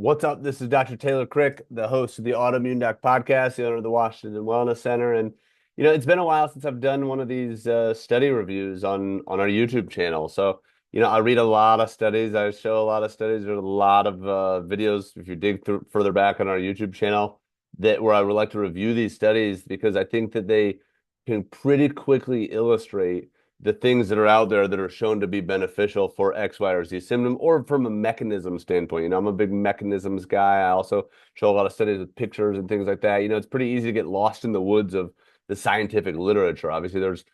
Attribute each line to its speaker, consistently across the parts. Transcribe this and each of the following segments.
Speaker 1: What's up? This is Dr. Taylor Krick, the host of the Autoimmune Doc podcast, the owner of the Washington Wellness Center. And, it's been a while since I've done one of these study reviews on our YouTube channel. So, I read a lot of studies. I show a lot of studies. There's a lot of videos, if you dig through further back on our YouTube channel, that where I would like to review these studies because I think that they can pretty quickly illustrate the things that are out there that are shown to be beneficial for X, Y, or Z symptom, or from a mechanism standpoint. I'm a big mechanisms guy. I also show a lot of studies with pictures and things like that. It's pretty easy to get lost in the woods of the scientific literature. Obviously, there's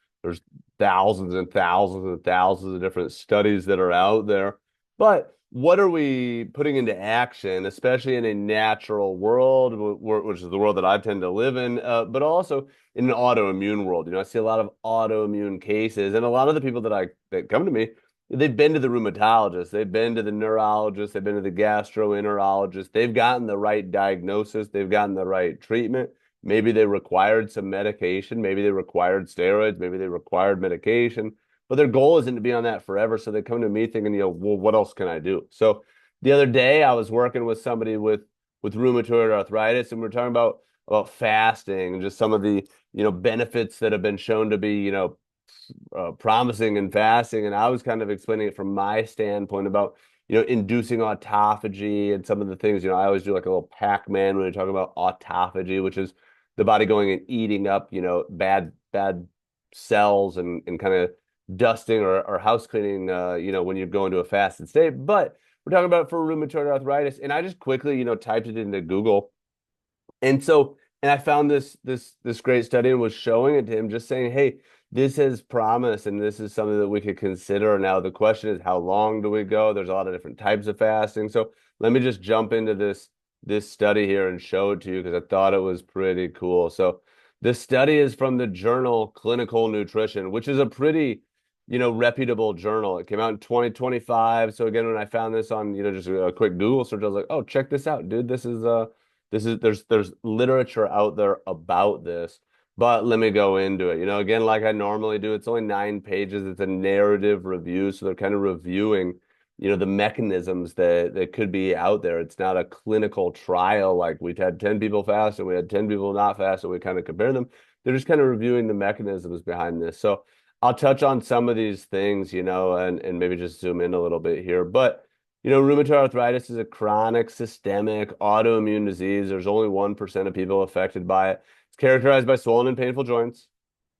Speaker 1: thousands and thousands and thousands of different studies that are out there. But what are we putting into action, especially in a natural world, which is the world that I tend to live in, but also in an autoimmune world? I see a lot of autoimmune cases, and a lot of the people that come to me, they've been to the rheumatologist, they've been to the neurologist, they've been to the gastroenterologist, they've gotten the right diagnosis, they've gotten the right treatment. Maybe they required some medication, maybe they required steroids, maybe they required medication, but their goal isn't to be on that forever. So they come to me thinking, well, what else can I do? So the other day I was working with somebody with rheumatoid arthritis, and we are talking about fasting and just some of the benefits that have been shown to be promising in fasting. And I was kind of explaining it from my standpoint about inducing autophagy and some of the things. I always do like a little Pac-Man when we talk about autophagy, which is the body going and eating up bad cells and kind of dusting or house cleaning when you go into a fasted state. But we're talking about for rheumatoid arthritis, and I just quickly typed it into Google, and I found this great study and was showing it to him, just saying, hey, this has promise and this is something that we could consider. Now the question is, how long do we go? There's a lot of different types of fasting. So let me just jump into this study here and show it to you because I thought it was pretty cool. So this study is from the journal Clinical Nutrition, which is a pretty reputable journal. It came out in 2025. So again, when I found this on just a quick Google search, I was like, oh, check this out, dude. There's literature out there about this, but let me go into it. Again, like I normally do, it's only 9 pages. It's a narrative review, so they're kind of reviewing, the mechanisms that could be out there. It's not a clinical trial like we had 10 people fast and we had 10 people not fast, and we kind of compare them. They're just kind of reviewing the mechanisms behind this. So I'll touch on some of these things, and maybe just zoom in a little bit here, but. Rheumatoid arthritis is a chronic, systemic, autoimmune disease. There's only 1% of people affected by it. It's characterized by swollen and painful joints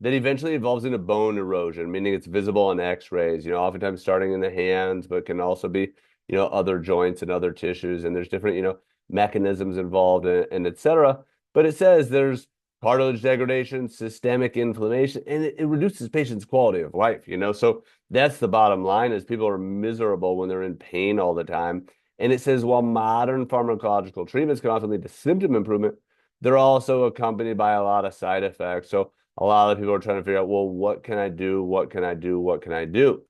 Speaker 1: that eventually evolves into bone erosion, meaning it's visible on X-rays, oftentimes starting in the hands, but can also be, other joints and other tissues. And there's different, mechanisms involved and et cetera. But it says there's cartilage degradation, systemic inflammation, and it reduces patients' quality of life, So that's the bottom line, is people are miserable when they're in pain all the time. And it says while modern pharmacological treatments can often lead to symptom improvement, they're also accompanied by a lot of side effects. So a lot of people are trying to figure out, well, what can I do? What can I do? What can I do?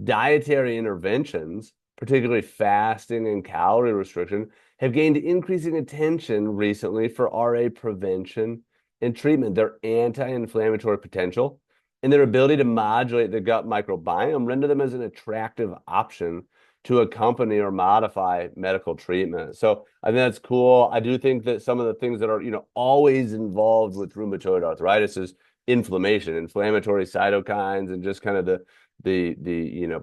Speaker 1: Dietary interventions, particularly fasting and calorie restriction, have gained increasing attention recently for RA prevention and treatment. Their anti-inflammatory potential and their ability to modulate the gut microbiome render them as an attractive option to accompany or modify medical treatment. So I think that's cool. I do think that some of the things that are, always involved with rheumatoid arthritis is inflammation, inflammatory cytokines, and just kind of the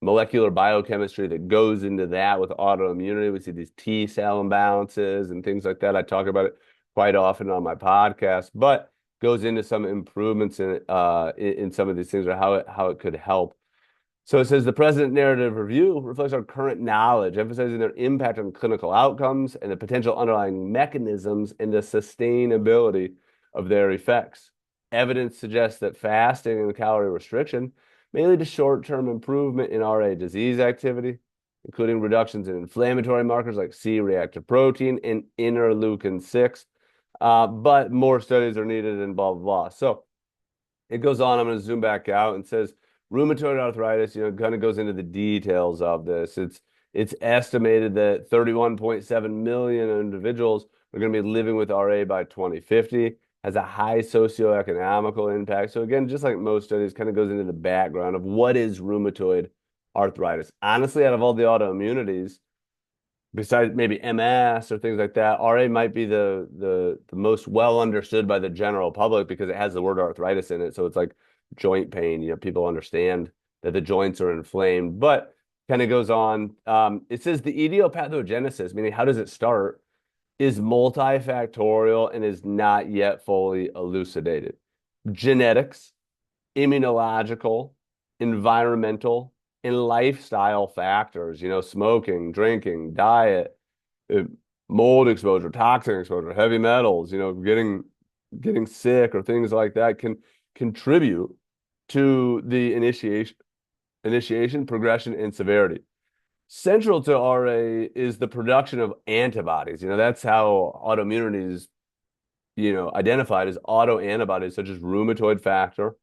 Speaker 1: molecular biochemistry that goes into that with autoimmunity. We see these T cell imbalances and things like that. I talk about it quite often on my podcast, but goes into some improvements in some of these things, or how it could help. So it says the present narrative review reflects our current knowledge, emphasizing their impact on clinical outcomes and the potential underlying mechanisms and the sustainability of their effects. Evidence suggests that fasting and calorie restriction may lead to short-term improvement in RA disease activity, including reductions in inflammatory markers like C-reactive protein and interleukin-6. But more studies are needed and blah, blah, blah. So it goes on. I'm going to zoom back out and says rheumatoid arthritis, kind of goes into the details of this. It's estimated that 31.7 million individuals are going to be living with RA by 2050, has a high socioeconomical impact. So again, just like most studies, kind of goes into the background of what is rheumatoid arthritis. Honestly, out of all the autoimmunities, besides maybe MS or things like that, RA might be the most well understood by the general public because it has the word arthritis in it. So it's like joint pain. People understand that the joints are inflamed, but kind of goes on. It says the etiopathogenesis, meaning how does it start, is multifactorial and is not yet fully elucidated. Genetics, immunological, environmental, and lifestyle factors, smoking, drinking, diet, uh, mold exposure, toxin exposure, heavy metals, getting sick or things like that can contribute to the initiation, progression, and severity. Central to RA is the production of antibodies. That's how autoimmunity is, identified as autoantibodies such as rheumatoid factor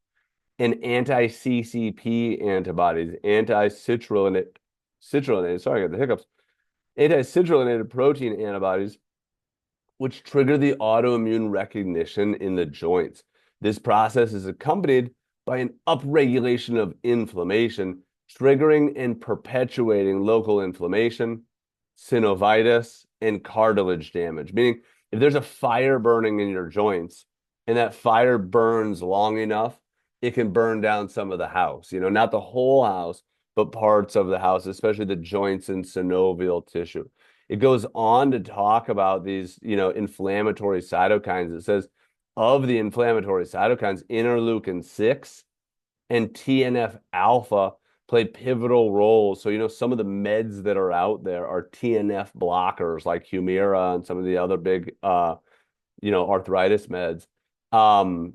Speaker 1: and anti-CCP antibodies, citrullinate, sorry, I got the hiccups, anti-citrulliнаted protein antibodies, which trigger the autoimmune recognition in the joints. This process is accompanied by an upregulation of inflammation, triggering and perpetuating local inflammation, synovitis, and cartilage damage. Meaning, if there's a fire burning in your joints and that fire burns long enough, it can burn down some of the house, not the whole house, but parts of the house, especially the joints and synovial tissue. It goes on to talk about these, inflammatory cytokines. It says of the inflammatory cytokines, interleukin 6 and TNF alpha play pivotal roles. So, some of the meds that are out there are TNF blockers like Humira and some of the other big, arthritis meds. Um,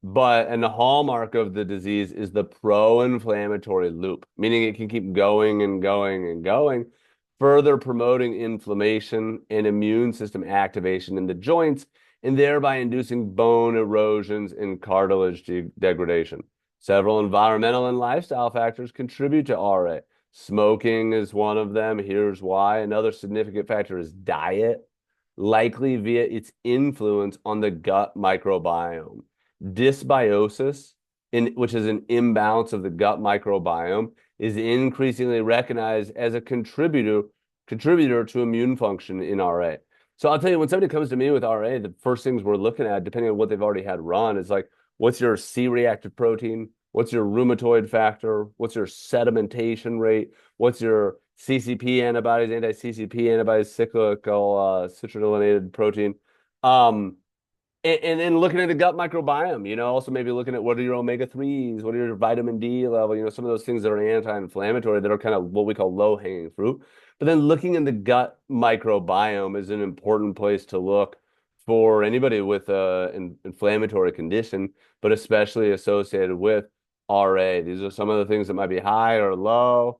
Speaker 1: and the hallmark of the disease is the pro-inflammatory loop, meaning it can keep going and going and going, further promoting inflammation and immune system activation in the joints, and thereby inducing bone erosions and cartilage degradation. Several environmental and lifestyle factors contribute to RA. Smoking is one of them. Here's why. Another significant factor is diet, likely via its influence on the gut microbiome. Dysbiosis, which is an imbalance of the gut microbiome, is increasingly recognized as a contributor to immune function in RA. So I'll tell you, when somebody comes to me with RA, the first things we're looking at, depending on what they've already had run, is like, what's your C-reactive protein? What's your rheumatoid factor? What's your sedimentation rate? What's your CCP antibodies, anti-CCP antibodies, cyclical citrulliнаted protein? And then looking at the gut microbiome, also maybe looking at what are your omega-3s, what are your vitamin D level, some of those things that are anti-inflammatory that are kind of what we call low-hanging fruit. But then looking in the gut microbiome is an important place to look for anybody with an inflammatory condition, but especially associated with RA. These are some of the things that might be high or low.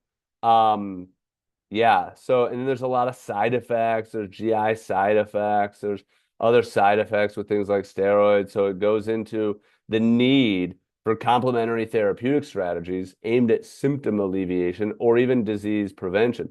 Speaker 1: Yeah. So, and then there's a lot of side effects. There's GI side effects. There's other side effects with things like steroids. So it goes into the need for complementary therapeutic strategies aimed at symptom alleviation or even disease prevention.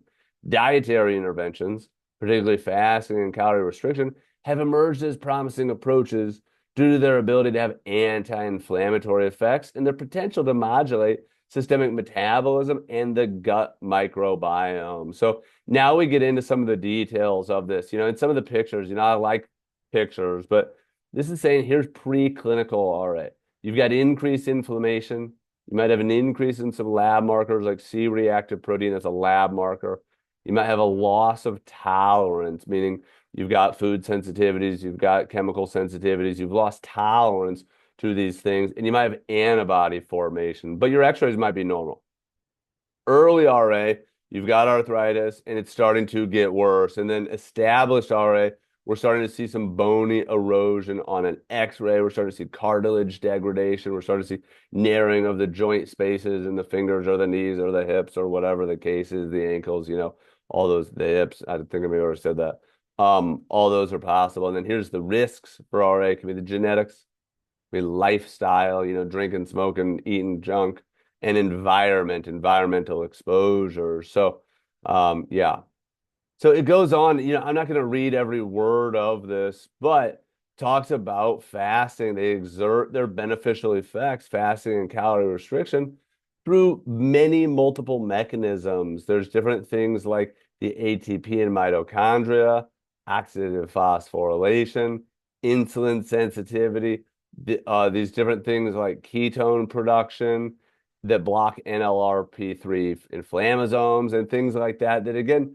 Speaker 1: Dietary interventions, particularly fasting and calorie restriction, have emerged as promising approaches due to their ability to have anti-inflammatory effects and their potential to modulate systemic metabolism and the gut microbiome. So now we get into some of the details of this, and some of the pictures, I like pictures, but this is saying here's preclinical RA. You've got increased inflammation. You might have an increase in some lab markers like C-reactive protein, that's a lab marker. You might have a loss of tolerance, meaning you've got food sensitivities, you've got chemical sensitivities, you've lost tolerance to these things, and you might have antibody formation, but your x-rays might be normal. Early RA, you've got arthritis, and it's starting to get worse. And then established RA, we're starting to see some bony erosion on an x-ray. We're starting to see cartilage degradation. We're starting to see narrowing of the joint spaces in the fingers or the knees or the hips or whatever the case is, the ankles, all those, the hips. I think I may have already said that. All those are possible. And then here's the risks for RA. It can be the genetics, be lifestyle, drinking, smoking, eating junk, and environmental exposure. So, yeah. So it goes on, I'm not going to read every word of this, but talks about fasting. They exert their beneficial effects, fasting and calorie restriction, through many multiple mechanisms. There's different things like the ATP in mitochondria, oxidative phosphorylation, insulin sensitivity, these different things like ketone production that block NLRP3 inflammasomes and things like that. That again,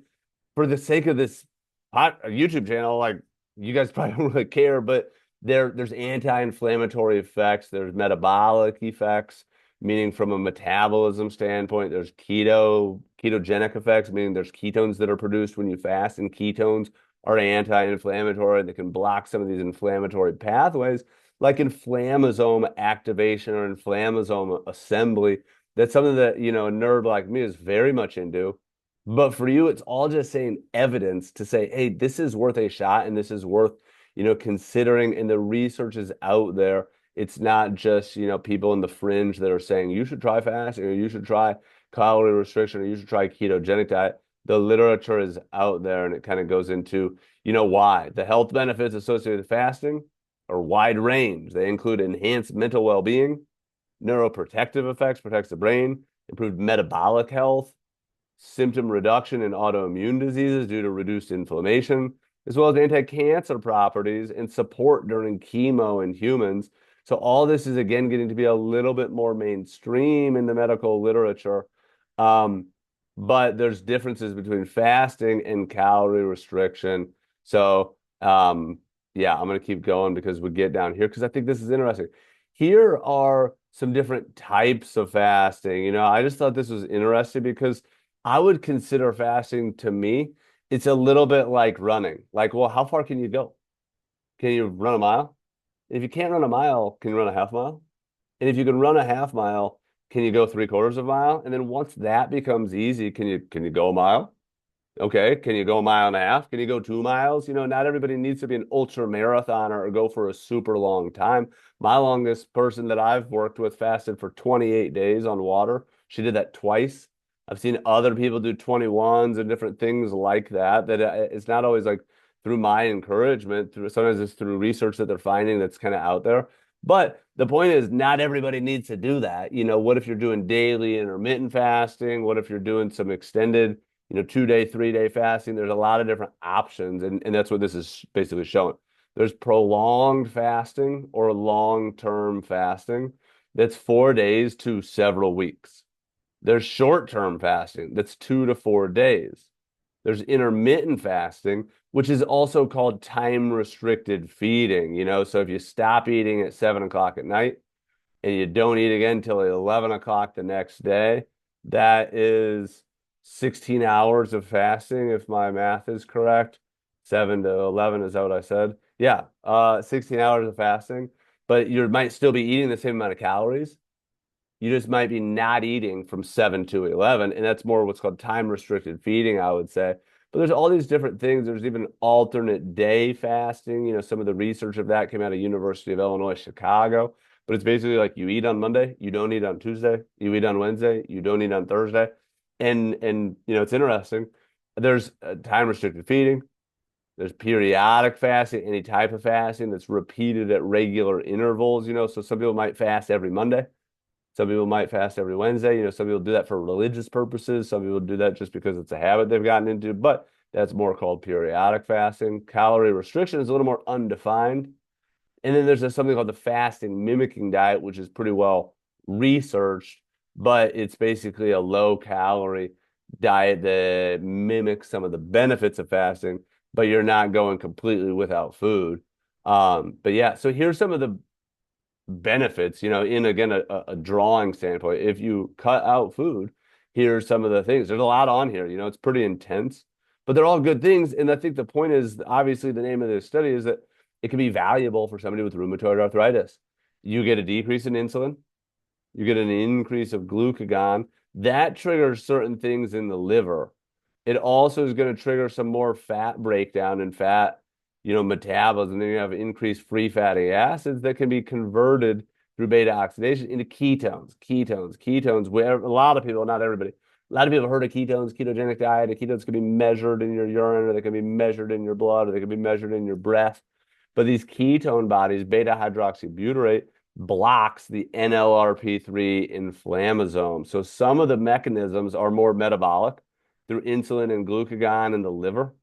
Speaker 1: for the sake of this YouTube channel, like you guys probably don't really care, but there's anti-inflammatory effects, there's metabolic effects, meaning from a metabolism standpoint, there's ketogenic effects, meaning there's ketones that are produced when you fast, and ketones are anti-inflammatory. They can block some of these inflammatory pathways, like inflammasome activation or inflammasome assembly. That's something that, a nerd like me is very much into. But for you, it's all just saying evidence to say, hey, this is worth a shot and this is worth, considering. And the research is out there. It's not just, people in the fringe that are saying you should try fasting or you should try calorie restriction or you should try ketogenic diet. The literature is out there and it kind of goes into, why. The health benefits associated with fasting are wide range. They include enhanced mental well-being, neuroprotective effects, protects the brain, improved metabolic health, symptom reduction in autoimmune diseases due to reduced inflammation, as well as anti-cancer properties and support during chemo in humans. So all this is, again, getting to be a little bit more mainstream in the medical literature. But there's differences between fasting and calorie restriction. So, yeah, I'm going to keep going because we get down here because I think this is interesting. Here are some different types of fasting. I just thought this was interesting because I would consider fasting, to me, it's a little bit like running. Like, well, how far can you go? Can you run a mile? If you can't run a mile, can you run a half mile? And if you can run a half mile, can you go 3/4 of a mile? And then once that becomes easy, can you go a mile? Okay, can you go a mile and a half? Can you go 2 miles? Not everybody needs to be an ultra marathoner or go for a super long time. My longest person that I've worked with fasted for 28 days on water. She did that twice. I've seen other people do 21s and different things like that. It's not always like through my encouragement. Sometimes it's through research that they're finding that's kind of out there. But the point is, not everybody needs to do that. What if you're doing daily intermittent fasting? What if you're doing some extended 2-day, 3-day fasting? There's a lot of different options. And that's what this is basically showing. There's prolonged fasting or long-term fasting. That's 4 days to several weeks. There's short-term fasting. That's 2 to 4 days. There's intermittent fasting, which is also called time-restricted feeding. So if you stop eating at 7 o'clock at night and you don't eat again until 11 o'clock the next day, that is 16 hours of fasting, if my math is correct. 7 to 11, is that what I said? Yeah, 16 hours of fasting, but you might still be eating the same amount of calories. You just might be not eating from 7 to 11, and that's more what's called time-restricted feeding, I would say. But there's all these different things. There's even alternate day fasting. Some of the research of that came out of University of Illinois, Chicago. But it's basically like you eat on Monday, you don't eat on Tuesday, you eat on Wednesday, you don't eat on Thursday. And it's interesting. There's time-restricted feeding. There's periodic fasting, any type of fasting that's repeated at regular intervals. So some people might fast every Monday. Some people might fast every Wednesday. Some people do that for religious purposes. Some people do that just because it's a habit they've gotten into, but that's more called periodic fasting. Calorie restriction is a little more undefined. And then there's something called the fasting mimicking diet, which is pretty well researched, but it's basically a low calorie diet that mimics some of the benefits of fasting, but you're not going completely without food. But yeah, so here's some of the benefits, in again a drawing standpoint. If you cut out food, here's some of the things. There's a lot on here, it's pretty intense, but they're all good things. And I think the point is, obviously, the name of this study is that it can be valuable for somebody with rheumatoid arthritis. You get a decrease in insulin, you get an increase of glucagon. That triggers certain things in the liver. It also is going to trigger some more fat breakdown and fat metabolism, and then you have increased free fatty acids that can be converted through beta oxidation into ketones, where a lot of people, not everybody, a lot of people have heard of ketones, ketogenic diet, and ketones can be measured in your urine, or they can be measured in your blood, or they can be measured in your breath. But these ketone bodies, beta hydroxybutyrate, blocks the NLRP3 inflammasome. So some of the mechanisms are more metabolic through insulin and glucagon in the liver.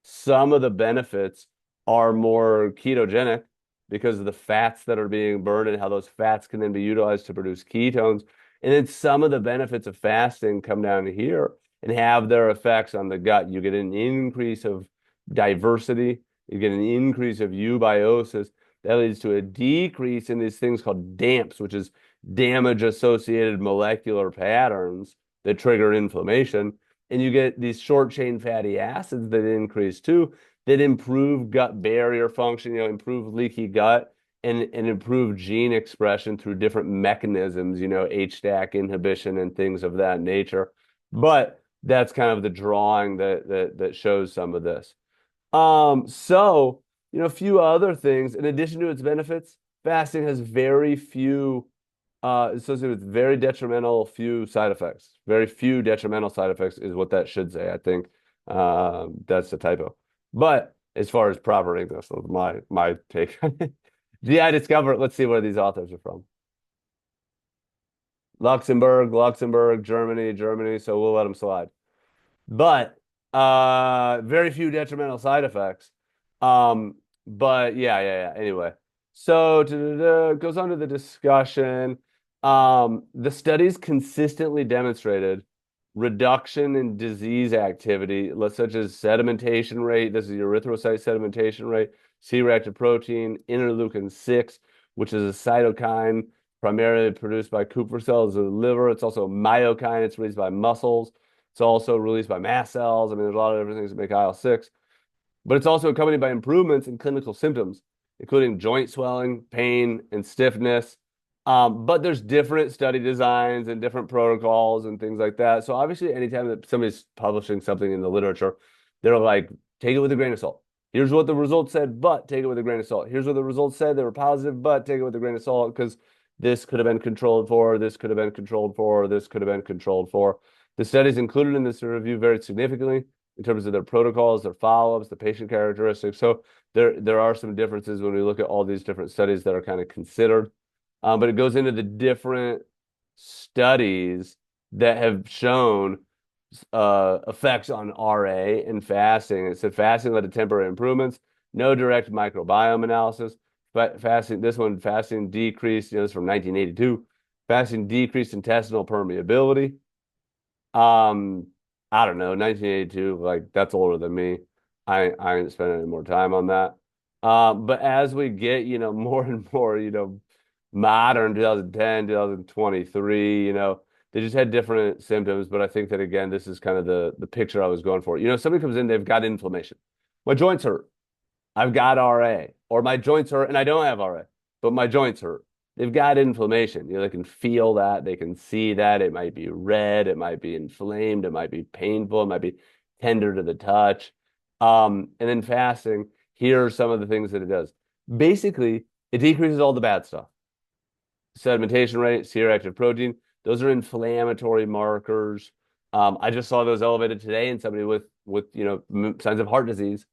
Speaker 1: Some of the benefits are more ketogenic because of the fats that are being burned and how those fats can then be utilized to produce ketones. And then some of the benefits of fasting come down here and have their effects on the gut. You get an increase of diversity, you get an increase of eubiosis. That leads to a decrease in these things called DAMPs, which is damage associated molecular patterns that trigger inflammation. And you get these short chain fatty acids that increase too, that improve gut barrier function, improve leaky gut and improve gene expression through different mechanisms, HDAC inhibition and things of that nature. But that's kind of the drawing that shows some of this. So, a few other things. In addition to its benefits, fasting has very few associated with very detrimental few side effects. Very few detrimental side effects is what that should say. I think that's a typo. But as far as proper English, that's my take on it. GI Discover, let's see where these authors are from. Luxembourg, Germany, so we'll let them slide. But very few detrimental side effects. But yeah. Anyway, so goes on to the discussion. The studies consistently demonstrated reduction in disease activity, such as sedimentation rate. This is erythrocyte sedimentation rate, C-reactive protein, interleukin-6, which is a cytokine primarily produced by Kupffer cells of the liver. It's also a myokine. It's released by muscles. It's also released by mast cells. I mean, there's a lot of different things that make IL-6. But it's also accompanied by improvements in clinical symptoms, including joint swelling, pain, and stiffness. But there's different study designs and different protocols and things like that. So obviously, anytime that somebody's publishing something in the literature, they're like, take it with a grain of salt. Here's what the results said, but take it with a grain of salt. Here's what the results said. They were positive, but take it with a grain of salt because this could have been controlled for, this could have been controlled for, this could have been controlled for. The studies included in this review vary significantly in terms of their protocols, their follow-ups, the patient characteristics. So there are some differences when we look at all these different studies that are kind of considered. But it goes into the different studies that have shown effects on RA and fasting. It said fasting led to temporary improvements, no direct microbiome analysis. But fasting decreased, this is from 1982. Fasting decreased intestinal permeability. I don't know, 1982, like that's older than me. I ain't spending any more time on that. But as we get, more and more, modern 2010, 2023, they just had different symptoms. But I think that again, this is kind of the picture I was going for. Somebody comes in, they've got inflammation. My joints hurt. I've got RA, or my joints hurt and I don't have RA, but my joints hurt. They've got inflammation. They can feel that. They can see that. It might be red. It might be inflamed. It might be painful. It might be tender to the touch. And then fasting, here are some of the things that it does. Basically, it decreases all the bad stuff. Sedimentation rate, C-reactive protein, those are inflammatory markers. I just saw those elevated today in somebody with signs of heart disease.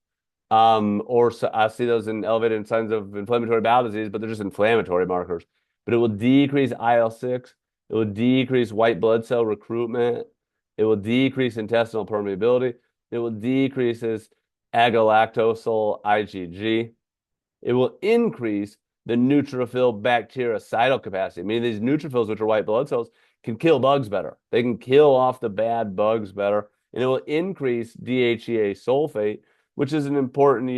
Speaker 1: Or I see those in elevated signs of inflammatory bowel disease, but they're just inflammatory markers. But it will decrease IL-6. It will decrease white blood cell recruitment. It will decrease intestinal permeability. It will decrease this agalactosyl IgG. It will increase the neutrophil bactericidal capacity, meaning these neutrophils, which are white blood cells, can kill bugs better. They can kill off the bad bugs better. And it will increase DHEA sulfate, which is an important,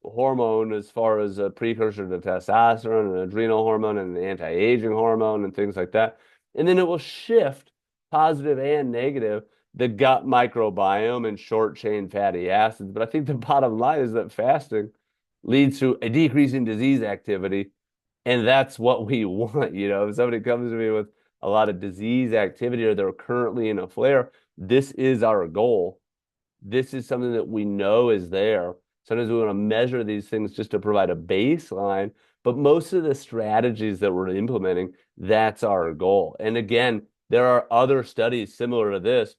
Speaker 1: hormone as far as a precursor to testosterone, an adrenal hormone, and an anti-aging hormone, and things like that. And then it will shift, positive and negative, the gut microbiome and short-chain fatty acids. But I think the bottom line is that fasting leads to a decrease in disease activity, and that's what we want. If somebody comes to me with a lot of disease activity or they're currently in a flare, this is our goal. This is something that we know is there. Sometimes we want to measure these things just to provide a baseline, but most of the strategies that we're implementing, that's our goal. And again, there are other studies similar to this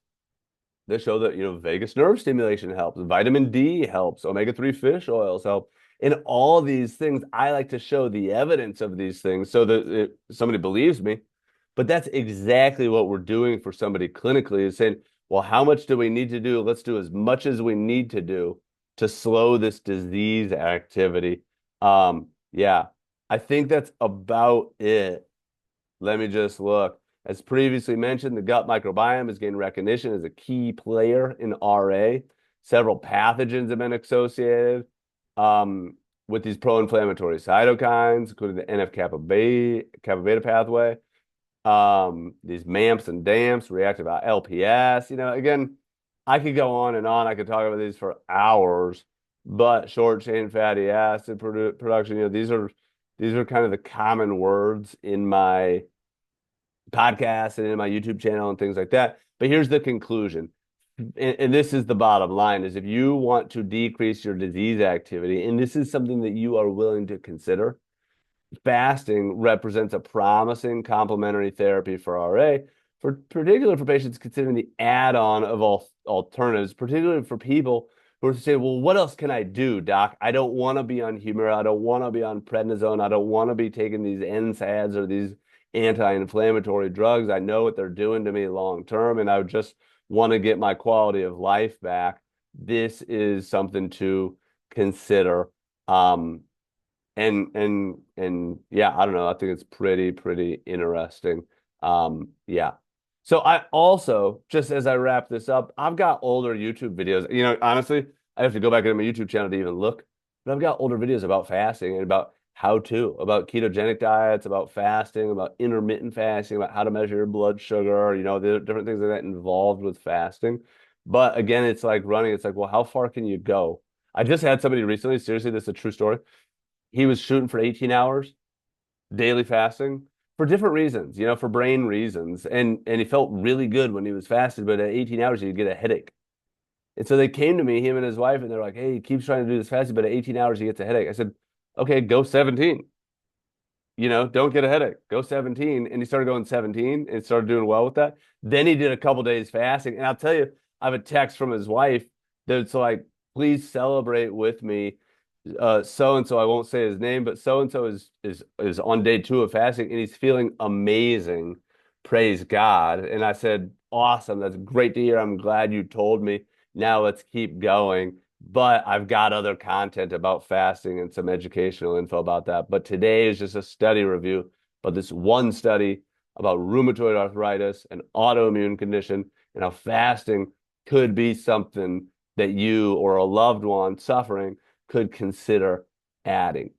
Speaker 1: that show that, vagus nerve stimulation helps, vitamin D helps, omega-3 fish oils help. In all these things, I like to show the evidence of these things so that somebody believes me. But that's exactly what we're doing for somebody clinically is saying, well, how much do we need to do? Let's do as much as we need to do to slow this disease activity. Yeah, I think that's about it. Let me just look. As previously mentioned, the gut microbiome has gained recognition as a key player in RA. Several pathogens have been associated with these pro-inflammatory cytokines, including the NF-kappa beta pathway, these MAMPs and DAMPs, reactive LPS. Again, I could go on and on. I could talk about these for hours, but short chain fatty acid production, these are kind of the common words in my podcast and in my YouTube channel and things like that. But here's the conclusion. And this is the bottom line is if you want to decrease your disease activity, and this is something that you are willing to consider, fasting represents a promising complementary therapy for RA, particularly for patients considering the add-on of alternatives, particularly for people who are saying, well, what else can I do, doc? I don't want to be on Humira. I don't want to be on prednisone. I don't want to be taking these NSAIDs or these anti-inflammatory drugs. I know what they're doing to me long term, and I would just want to get my quality of life back. This is something to consider. And yeah, I don't know. I think it's pretty interesting. Yeah. So I also, just as I wrap this up, I've got older YouTube videos. Honestly, I have to go back into my YouTube channel to even look, but I've got older videos about fasting and about how to, about ketogenic diets, about fasting, about intermittent fasting, about how to measure your blood sugar, the different things like that involved with fasting. But again, it's like running. It's like, well, how far can you go? I just had somebody recently, seriously, this is a true story. He was shooting for 18 hours daily fasting for different reasons, for brain reasons. And he felt really good when he was fasted, but at 18 hours, he'd get a headache. And so they came to me, him and his wife, and they're like, hey, he keeps trying to do this fasting, but at 18 hours, he gets a headache. I said, okay, go 17. Don't get a headache. Go 17. And he started going 17 and started doing well with that. Then he did a couple days fasting. And I'll tell you, I have a text from his wife that's like, please celebrate with me. So and so, I won't say his name, but so and so is on day 2 of fasting and he's feeling amazing. Praise God. And I said, awesome. That's great to hear. I'm glad you told me. Now let's keep going. But I've got other content about fasting and some educational info about that. But today is just a study review, but this one study about rheumatoid arthritis, an autoimmune condition, and how fasting could be something that you or a loved one suffering could consider adding.